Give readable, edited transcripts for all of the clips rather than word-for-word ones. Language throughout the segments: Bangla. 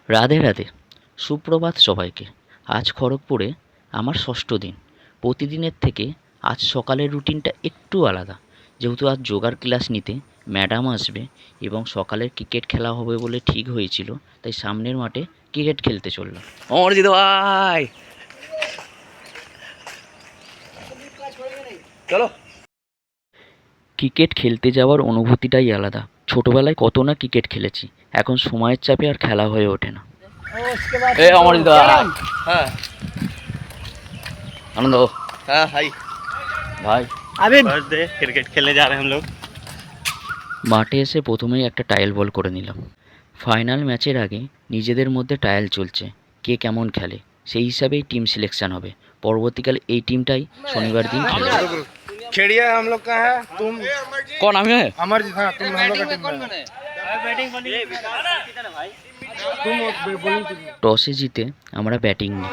রাধে রাধে, সুপ্রভাত সবাইকে। আজ খড়গপুরে আমার ষষ্ঠ দিন। প্রতিদিনের থেকে আজ সকালের রুটিনটা একটু আলাদা, যেহেতু আজ যোগার ক্লাস নিতে ম্যাডাম আসবে এবং সকালের ক্রিকেট খেলা হবে বলে ঠিক হয়েছিল, তাই সামনের মাঠে ক্রিকেট খেলতে চললাম। অমরজিৎ ভাই চলো। ক্রিকেট খেলতে যাওয়ার অনুভূতিটাই আলাদা। ছোটবেলায় কত না ক্রিকেট খেলেছি, এখন সময়ের চাপে আর খেলা হয়ে ওঠে না। অমরজিৎ ভাই, हाँ আনন্দ हाँ हाय ভাই। अभी बर्थडे क्रिकेट खेलने जा रहे हैं हम लोग। মাঠে এসে প্রথমেই একটা টাইল বল করে নিলাম। ফাইনাল ম্যাচের আগে নিজেদের মধ্যে ট্রায়াল চলছে, কে কেমন খেলে সেই হিসাবেই টিম সিলেকশন হবে। পরবর্তীকালে এই টিমটাই শনিবার দিন খেলবে। खेड़िया हम लोग का है, तुम কোন আমি अमरजीत, हाँ तुम हम लोग का टीम में है। तुम बॉलिंग कीजिए। টসে জিতে আমরা ব্যাটিং নিই।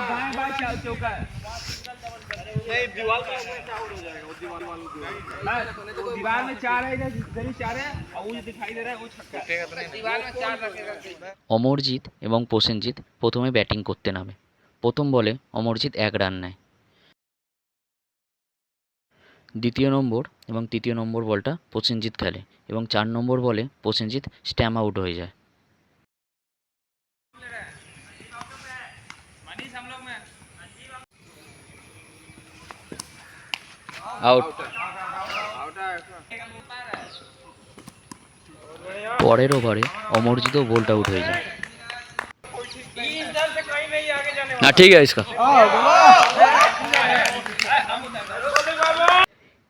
दीवार में चार है, इधर ही चार है और वो जो दिखाई दे रहा है वो छक्का है। दीवार में चार रखेगा। অমরজিৎ এবং প্রসেনজিৎ প্রথমে ব্যাটিং করতে নামে। প্রথম বলে অমরজিৎ 1 রান নেয়। দ্বিতীয় নম্বর এবং তৃতীয় নম্বর বলটা প্রসেনজিৎ খেলে এবং 4 নম্বর বলে প্রসেনজিৎ স্ট্যাম্প আউট হয়ে যায়। আউট। পরের ওভারে অমরজিৎও বোল্ড আউট হয়ে যায়। না ঠিক আছে ইসকা।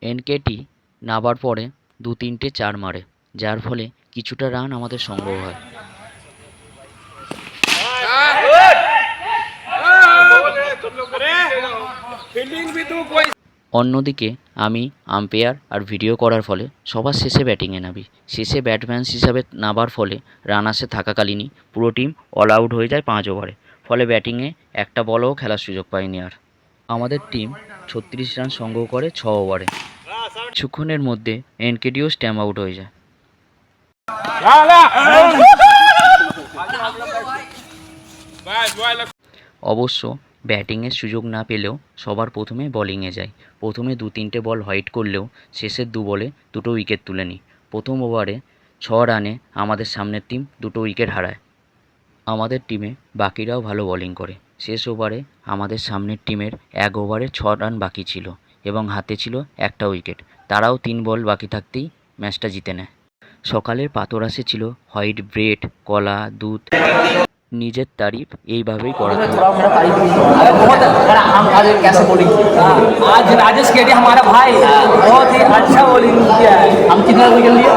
এনকেটি নাবার পরে 2-3টে 4 মারে, যার ফলে কিছুটা রান আমাদের সংগ্রহ হয়। অন্যদিকে আমি আম্পায়ার আর ভিডিও করার ফলে সবার শেষে ব্যাটিংয়ে নামি। শেষে ব্যাটসম্যান হিসাবে নামার ফলে রান আসে থাকাকালীনই পুরো টিম অল আউট হয়ে যায় 5 ওভারে। ফলে ব্যাটিংয়ে একটা বলও খেলার সুযোগ পাইনি আর। আমাদের টিম 36 রান সংগ্রহ করে 6 ওভারে। কিছুক্ষণের মধ্যে এনকেটিও স্ট্যাম্প আউট হয়ে যায়। অবশ্য ব্যাটিংয়ের সুযোগ না পেলেও সবার প্রথমে বোলিংয়ে যায়। প্রথমে 2-3টে বল হোয়াইট করলেও শেষের 2 বলে 2টো উইকেট তুলে নিই। প্রথম ওভারে 6 রানে আমাদের সামনের টিম 2টো উইকেট হারায়। আমাদের টিমে বাকিরাও ভালো বোলিং করে। শেষ ওভারে আমাদের সামনের টিমের 1 ওভারে 6 রান বাকি ছিল এবং হাতে ছিল একটা উইকেট। তারাও 3 বল বাকি থাকতেই ম্যাচটা জিতে নেয়। সকালের পাতরাশে ছিল হোয়াইট ব্রেড, কলা, দুধ। নিজের তারিফ এইভাবেই করা। आज राजेश केडी हमारा भाई बहुत ही अच्छा बॉलिंग किया है। हम कितना विकेट लिए?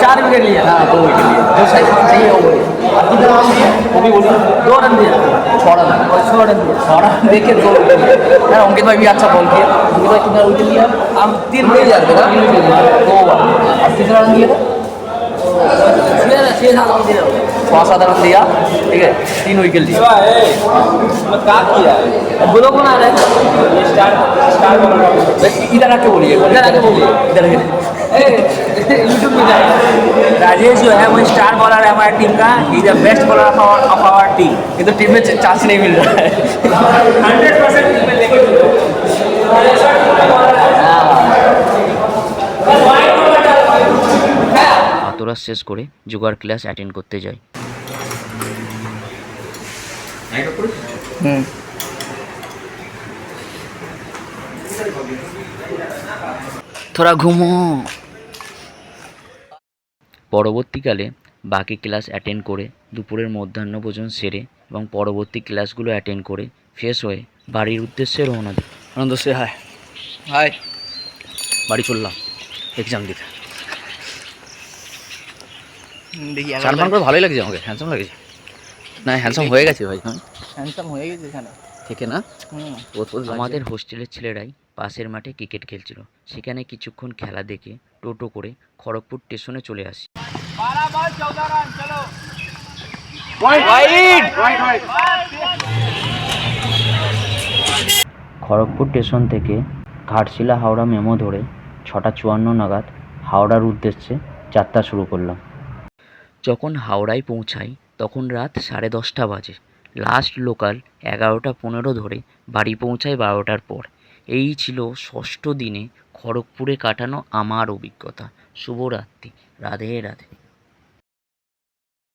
4 विकेट लिए। हाँ 2 विकेट लिए, जो सही है वो। और कितना रन दिए? वो भी बोलिए। 2 रन दिया, 6 रन और 6 रन दिया। 6 रन देके 2 विकेट लिए। अंकित भाई भी अच्छा बॉल किया। अंकित भाई कितना विकेट लिया? हम 3 विकेट लिया था, 2 ओवर। और कितना रन दिया? 6-7 रन दिया, ठीक है। 3 विकेट लिया। बोलो कौन आ रहा है? इधर आके बोलिए, इधर आके बोलिए, इधर आके यूट्यूब में जाए। राजेश जो है वो स्टार बॉलर है हमारी टीम का। He is the best bowler of our team. ये तो टीम में चांस नहीं मिल रहा है। 100% टीम में लेके পাতরাশ শেষ করে যোগার ক্লাস অ্যাটেন্ড করতে যাই। থোড়া ঘুমো। পরবর্তীকালে বাকি ক্লাস অ্যাটেন্ড করে দুপুরের মধ্যাহ্নভোজন সেরে এবং পরবর্তী ক্লাসগুলো অ্যাটেন্ড করে ফ্রেশ হয়ে বাড়ির উদ্দেশ্যে রওনা দিই। আনন্দ সে হায় হায় বাড়ি চললাম এক্সাম দিতে। সালমান করে ভালোই লাগছে আমাকে, হ্যান্ডসাম লাগছে না? হ্যান্ডসাম হয়ে গেছে ভাই। হ্যাঁ হ্যান্ডসাম হয়ে গেছে এখানে থেকে না। আমাদের হোস্টেলের ছেলেরাই পাশের মাঠে ক্রিকেট খেলছিল। সেখানে কিছুক্ষণ খেলা দেখে টোটো করে খড়গপুর স্টেশনে চলে আসি। খড়গপুর স্টেশন থেকে ঘাটশিলা হাওড়া মেমো ধরে 6:54 নাগাদ হাওড়ার উদ্দেশ্যে যাত্রা শুরু করলাম। যখন হাওড়ায় পৌঁছাই তখন রাত 10:30 বাজে। লাস্ট লোকাল 11:15 ধরে বাড়ি পৌঁছায় 12টার পর। এই ছিল ষষ্ঠ দিনে খড়গপুরে কাটানো আমার অভিজ্ঞতা। শুভরাত্রি। রাধে রাধে।